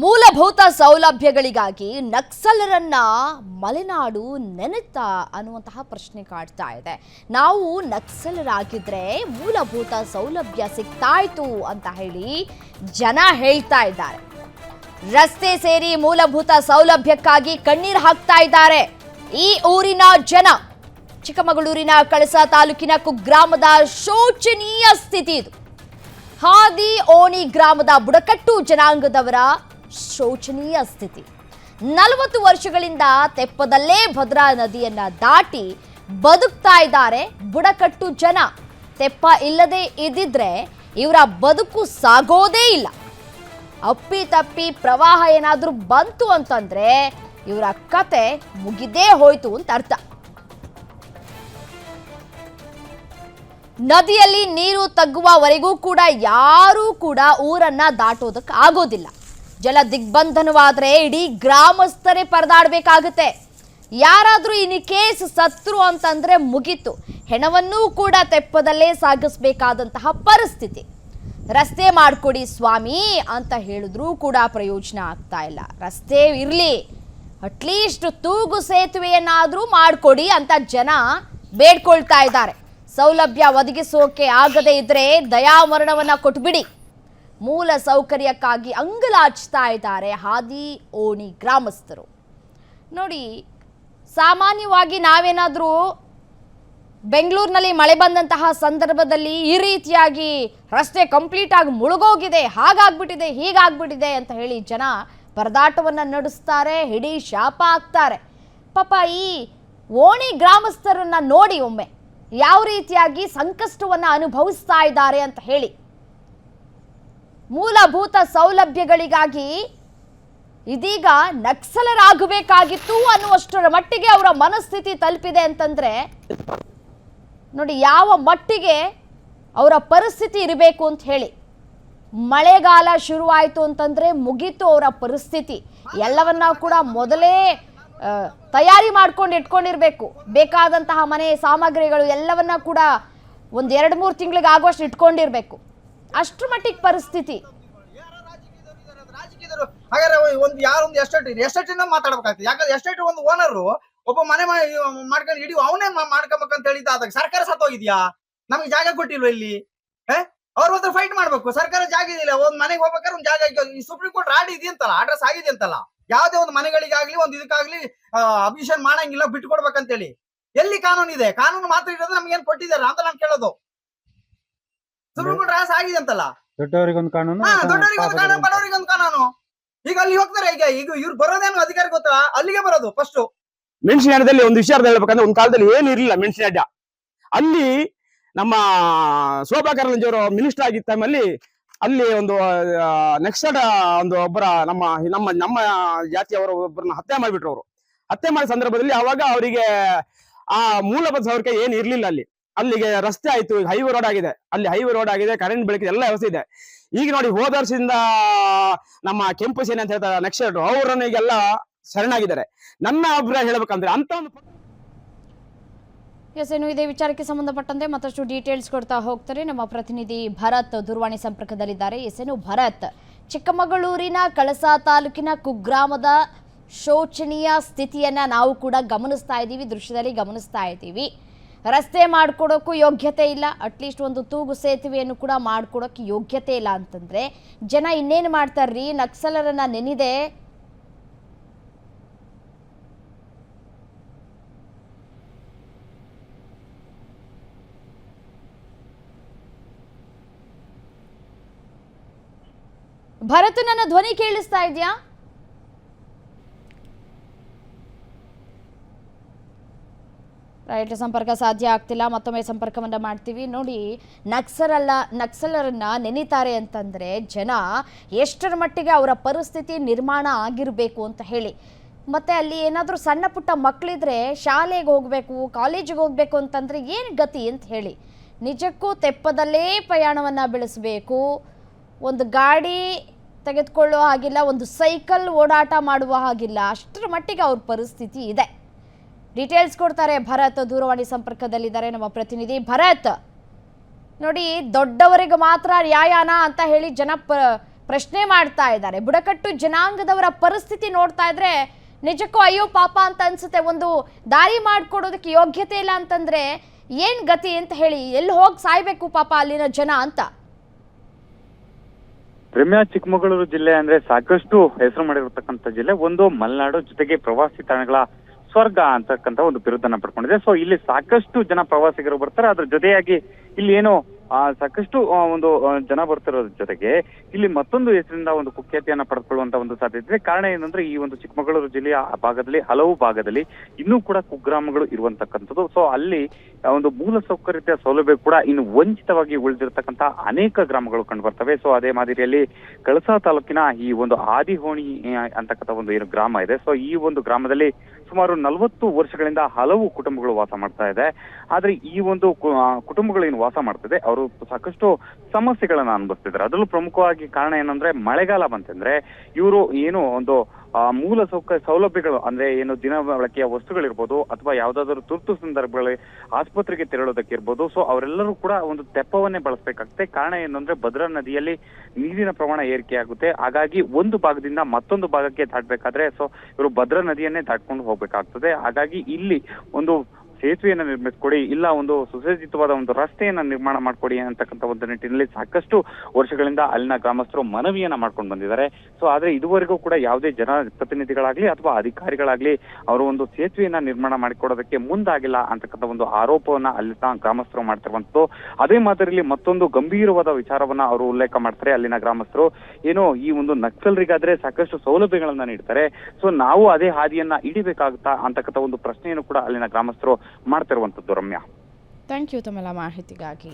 ಮೂಲಭೂತ ಸೌಲಭ್ಯಗಳಿಗಾಗಿ ನಕ್ಸಲರನ್ನ ಮಲೆನಾಡು ನೆನೆತಾ ಅನ್ನುವಂತಹ ಪ್ರಶ್ನೆ ಕಾಡ್ತಾ ಇದೆ. ನಾವು ನಕ್ಸಲರಾಗಿದ್ರೆ ಮೂಲಭೂತ ಸೌಲಭ್ಯ ಸಿಗ್ತಾ ಇತ್ತು ಅಂತ ಹೇಳಿ ಜನ ಹೇಳ್ತಾ ಇದ್ದಾರೆ. ರಸ್ತೆ ಸೇರಿ ಮೂಲಭೂತ ಸೌಲಭ್ಯಕ್ಕಾಗಿ ಕಣ್ಣೀರು ಹಾಕ್ತಾ ಇದ್ದಾರೆ ಈ ಊರಿನ ಜನ. ಚಿಕ್ಕಮಗಳೂರಿನ ಕಳಸಾ ತಾಲೂಕಿನ ಕುಗ್ರಾಮದ ಶೋಚನೀಯ ಸ್ಥಿತಿ ಇದು. ಹಾದಿ ಓಣಿ ಗ್ರಾಮದ ಬುಡಕಟ್ಟು ಜನಾಂಗದವರ ಶೋಚನೀಯ ಸ್ಥಿತಿ. 40 ವರ್ಷಗಳಿಂದ ತೆಪ್ಪದಲ್ಲೇ ಭದ್ರಾ ನದಿಯನ್ನ ದಾಟಿ ಬದುಕ್ತಾ ಇದ್ದಾರೆ ಬುಡಕಟ್ಟು ಜನ. ತೆಪ್ಪ ಇಲ್ಲದೆ ಇದ್ದಿದ್ರೆ ಇವರ ಬದುಕು ಸಾಗೋದೇ ಇಲ್ಲ. ಅಪ್ಪಿ ತಪ್ಪಿ ಪ್ರವಾಹ ಏನಾದ್ರೂ ಬಂತು ಅಂತಂದ್ರೆ ಇವರ ಕತೆ ಮುಗಿದೇ ಹೋಯ್ತು ಅಂತ ಅರ್ಥ. ನದಿಯಲ್ಲಿ ನೀರು ತಗ್ಗುವವರೆಗೂ ಕೂಡ ಯಾರೂ ಕೂಡ ಊರನ್ನ ದಾಟೋದಕ್ಕೆ ಆಗೋದಿಲ್ಲ. ಜಲ ದಿಗ್ಬಂಧನವಾದ್ರೆ ಇಡೀ ಗ್ರಾಮಸ್ಥರೇ ಪರದಾಡಬೇಕಾಗುತ್ತೆ. ಯಾರಾದ್ರೂ ಇನ್ ಕೇಸ್ ಸತ್ರು ಅಂತಂದ್ರೆ ಮುಗಿತು. ಹೆಣವನ್ನೂ ಕೂಡ ತೆಪ್ಪದಲ್ಲೇ ಸಾಗಿಸಬೇಕಾದಂತಹ ಪರಿಸ್ಥಿತಿ. ರಸ್ತೆ ಮಾಡ್ಕೊಡಿ ಸ್ವಾಮಿ ಅಂತ ಹೇಳಿದ್ರೂ ಕೂಡ ಪ್ರಯೋಜನ ಆಗ್ತಾ ಇಲ್ಲ. ರಸ್ತೆ ಇರಲಿ, ಅಟ್ಲೀಸ್ಟ್ ತೂಗು ಸೇತುವೆಯನ್ನಾದ್ರೂ ಮಾಡಿಕೊಡಿ ಅಂತ ಜನ ಬೇಡ್ಕೊಳ್ತಾ ಇದ್ದಾರೆ. ಸೌಲಭ್ಯ ಒದಗಿಸೋಕೆ ಆಗದೇ ಇದ್ರೆ ದಯಾಮರಣವನ್ನ ಕೊಟ್ಬಿಡಿ. ಮೂಲ ಸೌಕರ್ಯಕ್ಕಾಗಿ ಅಂಗಲಾಚ್ತಾ ಇದ್ದಾರೆ ಹಾದಿ ಓಣಿ ಗ್ರಾಮಸ್ಥರು. ನೋಡಿ, ಸಾಮಾನ್ಯವಾಗಿ ನಾವೇನಾದರೂ ಬೆಂಗಳೂರಿನಲ್ಲಿ ಮಳೆ ಬಂದಂತಹ ಸಂದರ್ಭದಲ್ಲಿ ಈ ರೀತಿಯಾಗಿ ರಸ್ತೆ ಕಂಪ್ಲೀಟ್ ಆಗಿ ಮುಳುಗೋಗಿದೆ, ಹಾಗಾಗ್ಬಿಟ್ಟಿದೆ, ಹೀಗಾಗ್ಬಿಟ್ಟಿದೆ ಅಂತ ಹೇಳಿ ಜನ ಪರದಾಟವನ್ನು ನಡೆಸ್ತಾರೆ, ಹಿಡಿ ಶಾಪ ಆಗ್ತಾರೆ. ಪಾಪ ಈ ಓಣಿ ಗ್ರಾಮಸ್ಥರನ್ನ ನೋಡಿ ಒಮ್ಮೆ ಯಾವ ರೀತಿಯಾಗಿ ಸಂಕಷ್ಟವನ್ನು ಅನುಭವಿಸ್ತಾ ಇದ್ದಾರೆ ಅಂತ ಹೇಳಿ. ಮೂಲಭೂತ ಸೌಲಭ್ಯಗಳಿಗಾಗಿ ಇದೀಗ ನಕ್ಸಲರಾಗಬೇಕಾಗಿತ್ತು ಅನ್ನುವಷ್ಟರ ಮಟ್ಟಿಗೆ ಅವರ ಮನಸ್ಥಿತಿ ತಲುಪಿದೆ ಅಂತಂದ್ರೆ ನೋಡಿ ಯಾವ ಮಟ್ಟಿಗೆ ಅವರ ಪರಿಸ್ಥಿತಿ ಇರಬೇಕು ಅಂತ ಹೇಳಿ. ಮಳೆಗಾಲ ಶುರುವಾಯಿತು ಅಂತಂದ್ರೆ ಮುಗೀತು ಅವರ ಪರಿಸ್ಥಿತಿ. ಎಲ್ಲವನ್ನ ಕೂಡ ಮೊದಲೇ ತಯಾರಿ ಮಾಡ್ಕೊಂಡು ಇಟ್ಕೊಂಡಿರ್ಬೇಕು. ಬೇಕಾದಂತಹ ಮನೆ ಸಾಮಗ್ರಿಗಳು ಎಲ್ಲವನ್ನ ಕೂಡ ಒಂದು 2-3 ತಿಂಗಳಿಗೆ ಆಗುವಷ್ಟು ಇಟ್ಕೊಂಡಿರ್ಬೇಕು. ಅಷ್ಟ್ರ ಮಟ್ಟಿಗೆ ಪರಿಸ್ಥಿತಿ. ಹಾಗಾದ್ರೆ ಒಂದು ಯಾರೊಂದು ಎಸ್ಟೇಟ್ ಮಾತಾಡ್ಬೇಕಾಗ್ತದೆ. ಯಾಕಂದ್ರೆ ಎಸ್ಟೇಟ್ ಒಂದು ಓನರ್ ಒಬ್ಬ ಮನೆ ಮಾಡ್ಕೊಂಡು ಇಡೀ ಅವನೇ ಮಾಡ್ಕೊಬೇಕಂತ ಹೇಳಿದ ಆದಾಗ ಸರ್ಕಾರ ಸತ್ತೋಗಿದ್ಯಾ? ನಮ್ಗೆ ಜಾಗ ಕೊಟ್ಟಿಲ್ವ ಇಲ್ಲಿ? ಅವ್ರ ಹತ್ರ ಫೈಟ್ ಮಾಡ್ಬೇಕು. ಸರ್ಕಾರ ಜಾಗ ಇದಿಲ್ಲ, ಒಂದ್ ಮನೆಗೆ ಹೋಗ್ಬೇಕಾದ್ರೆ ಒಂದ್ ಜಾಗ. ಈ ಸುಪ್ರೀಂ ಕೋರ್ಟ್ ಇದೆಯಂತಲ್ಲ, ಆರ್ಡರ್ಸ್ ಆಗಿದೆ ಅಂತಲ್ಲ, ಯಾವ್ದೇ ಒಂದು ಮನೆಗಳಿಗಾಗ್ಲಿ ಒಂದು ಇದಕ್ಕಾಗ್ಲಿ ಅಬ್ಮಿಷನ್ ಮಾಡಂಗಿಲ್ಲ, ಬಿಟ್ಟು ಕೊಡ್ಬೇಕಂತೇಳಿ. ಎಲ್ಲಿ ಕಾನೂನು ಇದೆ? ಕಾನೂನು ಮಾತ್ರ ಇರೋದು ನಮ್ಗೆ ಏನ್ ಕೊಟ್ಟಿದಾರ ಅಂತ ನಾನು ಕೇಳೋದು. ಸುಪ್ರೀಂ ಕೋರ್ಟ್ ಆಗಿದೆ ಅಂತಲ್ಲ, ದೊಡ್ಡವರಿಗೊಂದು ಕಾನೂನು, ದೊಡ್ಡವರಿಗೊಂದು ಕಾನೂನು, ಬಡವರಿಗೊಂದು ಕಾನೂನು. ಈಗ ಅಲ್ಲಿ ಹೋಗ್ತಾರೆ. ಈಗ ಇವ್ರು ಬರೋದೇನು ಅಧಿಕಾರಿ ಗೊತ್ತಾ? ಅಲ್ಲಿಗೆ ಬರೋದು ಫಸ್ಟ್. ಮೆಣಸಿನಡ್ಡದಲ್ಲಿ ಒಂದು ವಿಚಾರ ಹೇಳ್ಬೇಕಂದ್ರೆ ಒಂದ್ ಕಾಲದಲ್ಲಿ ಏನು ಇರ್ಲಿಲ್ಲ ಮೆಣಸಿನಡ್ಡ. ಅಲ್ಲಿ ನಮ್ಮ ಶೋಭಾ ಕರಂದ್ಲಾಜೆ ಅವರು ಮಿನಿಸ್ಟರ್ ಆಗಿದ್ದ ಟೈಮಲ್ಲಿ ಅಲ್ಲಿ ಒಂದು ನೆಕ್ಸ್ಟ್ ಒಂದು ಒಬ್ಬರ ನಮ್ಮ ನಮ್ಮ ನಮ್ಮ ಜಾತಿಯವರ ಒಬ್ಬರನ್ನ ಹತ್ಯೆ ಮಾಡಿಬಿಟ್ರು. ಅವರು ಹತ್ಯೆ ಮಾಡಿದ ಸಂದರ್ಭದಲ್ಲಿ ಅವಾಗ ಅವರಿಗೆ ಆ ಮೂಲಭೂತ ಸೌಕರ್ಯ ಏನು ಇರ್ಲಿಲ್ಲ. ಅಲ್ಲಿಗೆ ರಸ್ತೆ ಆಯ್ತು, ಈಗ ಹೈವೇ ರೋಡ್ ಆಗಿದೆ. ಅಲ್ಲಿ ಹೈವೇ ರೋಡ್ ಆಗಿದೆ, ಕರೆಂಟ್ ಬೆಳಕಿದೆ, ಎಲ್ಲ ವ್ಯವಸ್ಥೆ ಇದೆ. ಈಗ ನೋಡಿ, ಹೋದ ವರ್ಷದಿಂದ ನಮ್ಮ ಕೆಂಪು ಸೇನೆ ಅಂತ ಹೇಳ್ತಾರೆ ನೆಕ್ಸ್ಟ್ ಅವರನ್ನು ಈಗೆಲ್ಲ ಶರಣಾಗಿದ್ದಾರೆ. ನನ್ನ ಅಭಿಪ್ರಾಯ ಹೇಳ್ಬೇಕಂದ್ರೆ ಅಂತ ಒಂದು ಏನು ಇದೇ ವಿಚಾರಕ್ಕೆ ಸಂಬಂಧಪಟ್ಟಂತೆ ಮತ್ತಷ್ಟು ಡೀಟೇಲ್ಸ್ ಕೊಡ್ತಾ ಹೋಗ್ತಾರೆ ನಮ್ಮ ಪ್ರತಿನಿಧಿ ಭರತ್ ದೂರವಾಣಿ ಸಂಪರ್ಕದಲ್ಲಿದ್ದಾರೆ. ಏನು ಭರತ್, ಚಿಕ್ಕಮಗಳೂರಿನ ಕಳಸಾ ತಾಲೂಕಿನ ಕುಗ್ರಾಮದ ಶೋಚನೀಯ ಸ್ಥಿತಿಯನ್ನ ನಾವು ಕೂಡ ಗಮನಿಸ್ತಾ ಇದ್ದೀವಿ, ದೃಶ್ಯದಲ್ಲಿ ಗಮನಿಸ್ತಾ ಇದ್ದೀವಿ. ರಸ್ತೆ ಮಾಡ್ಕೊಡೋಕ್ಕೂ ಯೋಗ್ಯತೆ ಇಲ್ಲ, ಅಟ್ಲೀಸ್ಟ್ ಒಂದು ತೂಗು ಸೇತುವೆಯನ್ನು ಕೂಡ ಮಾಡ್ಕೊಡೋಕ್ಕೆ ಯೋಗ್ಯತೆ ಇಲ್ಲ ಅಂತಂದ್ರೆ ಜನ ಇನ್ನೇನು ಮಾಡ್ತಾರ್ರಿ? ನಕ್ಸಲರನ್ನ ನೆನೆದೆ ಭರತ್, ನನ್ನ ಧ್ವನಿ ಕೇಳಿಸ್ತಾ ಇದೆಯಾ? ರೈಟ್, ಸಂಪರ್ಕ ಸಾಧ್ಯ ಆಗ್ತಿಲ್ಲ, ಮತ್ತೊಮ್ಮೆ ಸಂಪರ್ಕವನ್ನು ಮಾಡ್ತೀವಿ. ನೋಡಿ, ನಕ್ಸಲರನ್ನ ನೆನೀತಾರೆ ಅಂತಂದರೆ ಜನ ಎಷ್ಟರ ಮಟ್ಟಿಗೆ ಅವರ ಪರಿಸ್ಥಿತಿ ನಿರ್ಮಾಣ ಆಗಿರಬೇಕು ಅಂತ ಹೇಳಿ. ಮತ್ತು ಅಲ್ಲಿ ಏನಾದರೂ ಸಣ್ಣ ಪುಟ್ಟ ಮಕ್ಕಳಿದ್ರೆ ಶಾಲೆಗೆ ಹೋಗಬೇಕು, ಕಾಲೇಜಿಗೆ ಹೋಗಬೇಕು ಅಂತಂದರೆ ಏನು ಗತಿ ಅಂತ ಹೇಳಿ. ನಿಜಕ್ಕೂ ತೆಪ್ಪದಲ್ಲೇ ಪ್ರಯಾಣವನ್ನು ಬೆಳೆಸಬೇಕು. ಒಂದು ಗಾಡಿ ತೆಗೆದುಕೊಳ್ಳುವ ಹಾಗಿಲ್ಲ, ಒಂದು ಸೈಕಲ್ ಓಡಾಟ ಮಾಡುವ ಹಾಗಿಲ್ಲ, ಅಷ್ಟರ ಮಟ್ಟಿಗೆ ಅವ್ರ ಪರಿಸ್ಥಿತಿ ಇದೆ. ಡೀಟೇಲ್ಸ್ ಕೊಡ್ತಾರೆ ಭರತ್, ದೂರವಾಣಿ ಸಂಪರ್ಕದಲ್ಲಿದ್ದಾರೆ ನಮ್ಮ ಪ್ರತಿನಿಧಿ ಭರತ್. ನೋಡಿ, ದೊಡ್ಡವರಿಗೆ ಮಾತ್ರ ನ್ಯಾಯಾನ ಅಂತ ಹೇಳಿ ಜನ ಪ್ರಶ್ನೆ ಮಾಡ್ತಾ ಇದ್ದಾರೆ. ಬುಡಕಟ್ಟು ಜನಾಂಗದವರ ಪರಿಸ್ಥಿತಿ ನೋಡ್ತಾ ಇದ್ರೆ ನಿಜಕ್ಕೂ ಅಯ್ಯೋ ಪಾಪ ಅಂತ ಅನ್ಸುತ್ತೆ. ಒಂದು ದಾರಿ ಮಾಡ್ಕೊಡೋದಕ್ಕೆ ಯೋಗ್ಯತೆ ಇಲ್ಲ ಅಂತಂದ್ರೆ ಏನ್ ಗತಿ ಅಂತ ಹೇಳಿ, ಎಲ್ಲಿ ಹೋಗಿ ಸಾಯ್ಬೇಕು ಪಾಪ ಅಲ್ಲಿನ ಜನ ಅಂತ. ರಮ್ಯಾ, ಚಿಕ್ಕಮಗಳೂರು ಜಿಲ್ಲೆ ಅಂದ್ರೆ ಸಾಕಷ್ಟು ಹೆಸರು ಮಾಡಿರತಕ್ಕಂಥ ಜಿಲ್ಲೆ, ಒಂದು ಮಲೆನಾಡು ಜೊತೆಗೆ ಪ್ರವಾಸಿ ತಾಣಗಳ ಸ್ವರ್ಗ ಅಂತಕ್ಕಂಥ ಒಂದು ಬಿರುದನ್ನ ಪಡ್ಕೊಂಡಿದೆ. ಸೊ ಇಲ್ಲಿ ಸಾಕಷ್ಟು ಜನ ಪ್ರವಾಸಿಗರು ಬರ್ತಾರೆ. ಅದ್ರ ಜೊತೆಯಾಗಿ ಇಲ್ಲಿ ಏನು ಸಾಕಷ್ಟು ಒಂದು ಜನ ಬರ್ತಿರೋದ್ರ ಜೊತೆಗೆ ಇಲ್ಲಿ ಮತ್ತೊಂದು ಹೆಸರಿಂದ ಒಂದು ಕುಖ್ಯಾತಿಯನ್ನ ಪಡೆದುಕೊಳ್ಳುವಂತ ಒಂದು ಸಾಧ್ಯತೆ ಇದೆ. ಕಾರಣ ಏನಂದ್ರೆ ಈ ಒಂದು ಚಿಕ್ಕಮಗಳೂರು ಜಿಲ್ಲೆಯ ಭಾಗದಲ್ಲಿ ಹಲವು ಭಾಗದಲ್ಲಿ ಇನ್ನೂ ಕೂಡ ಕುಗ್ರಾಮಗಳು ಇರುವಂತಕ್ಕಂಥದ್ದು. ಸೊ ಅಲ್ಲಿ ಒಂದು ಮೂಲ ಸೌಕರ್ಯತೆಯ ಸೌಲಭ್ಯ ಕೂಡ ಇನ್ನು ವಂಚಿತವಾಗಿ ಉಳಿದಿರತಕ್ಕಂತ ಅನೇಕ ಗ್ರಾಮಗಳು ಕಂಡು ಬರ್ತವೆ. ಸೊ ಅದೇ ಮಾದರಿಯಲ್ಲಿ ಕಳಸಾ ತಾಲೂಕಿನ ಈ ಒಂದು ಆದಿಹೋಣಿ ಅಂತಕ್ಕಂಥ ಒಂದು ಏನು ಗ್ರಾಮ ಇದೆ. ಸೊ ಈ ಒಂದು ಗ್ರಾಮದಲ್ಲಿ ಸುಮಾರು 40 ವರ್ಷಗಳಿಂದ ಹಲವು ಕುಟುಂಬಗಳು ವಾಸ ಮಾಡ್ತಾ ಇದೆ. ಆದ್ರೆ ಈ ಒಂದು ಕುಟುಂಬಗಳು ಏನು ವಾಸ ಮಾಡ್ತಿದೆ ಅವರು ಸಾಕಷ್ಟು ಸಮಸ್ಯೆಗಳನ್ನ ಅನುಭವಿಸ್ತಿದ್ದಾರೆ. ಅದರಲ್ಲೂ ಪ್ರಮುಖವಾಗಿ ಕಾರಣ ಏನಂದ್ರೆ ಮಳೆಗಾಲ ಬಂತಂದ್ರೆ ಇವರು ಏನು ಒಂದು ಮೂಲ ಸೌಲಭ್ಯಗಳು ಅಂದ್ರೆ ಏನು ದಿನ ಬಳಕೆಯ ವಸ್ತುಗಳಿರ್ಬೋದು ಅಥವಾ ಯಾವ್ದಾದ್ರು ತುರ್ತು ಸಂದರ್ಭಗಳಲ್ಲಿ ಆಸ್ಪತ್ರೆಗೆ ತೆರಳೋದಕ್ಕೆ ಇರ್ಬೋದು. ಸೊ ಅವರೆಲ್ಲರೂ ಕೂಡ ಒಂದು ತೆಪ್ಪವನ್ನೇ ಬಳಸಬೇಕಾಗುತ್ತೆ. ಕಾರಣ ಏನಂದ್ರೆ ಭದ್ರಾ ನದಿಯಲ್ಲಿ ನೀರಿನ ಪ್ರಮಾಣ ಏರಿಕೆ ಆಗುತ್ತೆ. ಹಾಗಾಗಿ ಒಂದು ಭಾಗದಿಂದ ಮತ್ತೊಂದು ಭಾಗಕ್ಕೆ ದಾಟಬೇಕಾದ್ರೆ ಸೊ ಇವರು ಭದ್ರಾ ನದಿಯನ್ನೇ ದಾಟ್ಕೊಂಡು ಹೋಗ್ಬೇಕಾಗ್ತದೆ. ಹಾಗಾಗಿ ಇಲ್ಲಿ ಒಂದು ಸೇತುವೆಯನ್ನ ನಿರ್ಮಿಸ್ಕೊಡಿ, ಇಲ್ಲ ಒಂದು ಸುಸಜ್ಜಿತವಾದ ಒಂದು ರಸ್ತೆಯನ್ನ ನಿರ್ಮಾಣ ಮಾಡ್ಕೊಡಿ ಅಂತಕ್ಕಂಥ ಒಂದು ನಿಟ್ಟಿನಲ್ಲಿ ಸಾಕಷ್ಟು ವರ್ಷಗಳಿಂದ ಅಲ್ಲಿನ ಗ್ರಾಮಸ್ಥರು ಮನವಿಯನ್ನ ಮಾಡ್ಕೊಂಡು ಬಂದಿದ್ದಾರೆ. ಸೊ ಆದ್ರೆ ಇದುವರೆಗೂ ಕೂಡ ಯಾವುದೇ ಜನಪ್ರತಿನಿಧಿಗಳಾಗ್ಲಿ ಅಥವಾ ಅಧಿಕಾರಿಗಳಾಗ್ಲಿ ಅವರು ಒಂದು ಸೇತುವೆಯನ್ನ ನಿರ್ಮಾಣ ಮಾಡಿಕೊಡೋದಕ್ಕೆ ಮುಂದಾಗಿಲ್ಲ ಅಂತಕ್ಕಂಥ ಒಂದು ಆರೋಪವನ್ನ ಅಲ್ಲಿನ ಗ್ರಾಮಸ್ಥರು ಮಾಡ್ತಿರುವಂತದ್ದು. ಅದೇ ಮಾದರಿಯಲ್ಲಿ ಮತ್ತೊಂದು ಗಂಭೀರವಾದ ವಿಚಾರವನ್ನ ಅವರು ಉಲ್ಲೇಖ ಮಾಡ್ತಾರೆ. ಅಲ್ಲಿನ ಗ್ರಾಮಸ್ಥರು ಏನೋ ಈ ಒಂದು ನಕ್ಸಲರಿಗಾದ್ರೆ ಸಾಕಷ್ಟು ಸೌಲಭ್ಯಗಳನ್ನ ನೀಡ್ತಾರೆ, ಸೊ ನಾವು ಅದೇ ಹಾದಿಯನ್ನ ಹಿಡಿಬೇಕಾಗುತ್ತಾ ಅಂತಕ್ಕಂಥ ಒಂದು ಪ್ರಶ್ನೆಯನ್ನು ಕೂಡ ಅಲ್ಲಿನ ಗ್ರಾಮಸ್ಥರು ಮಾಡ್ತಿರುವಂತದ್ದು. ರಮ್ಯಾ, ಥ್ಯಾಂಕ್ ಯು ತಮ್ಮೆಲ್ಲ ಮಾಹಿತಿಗಾಗಿ.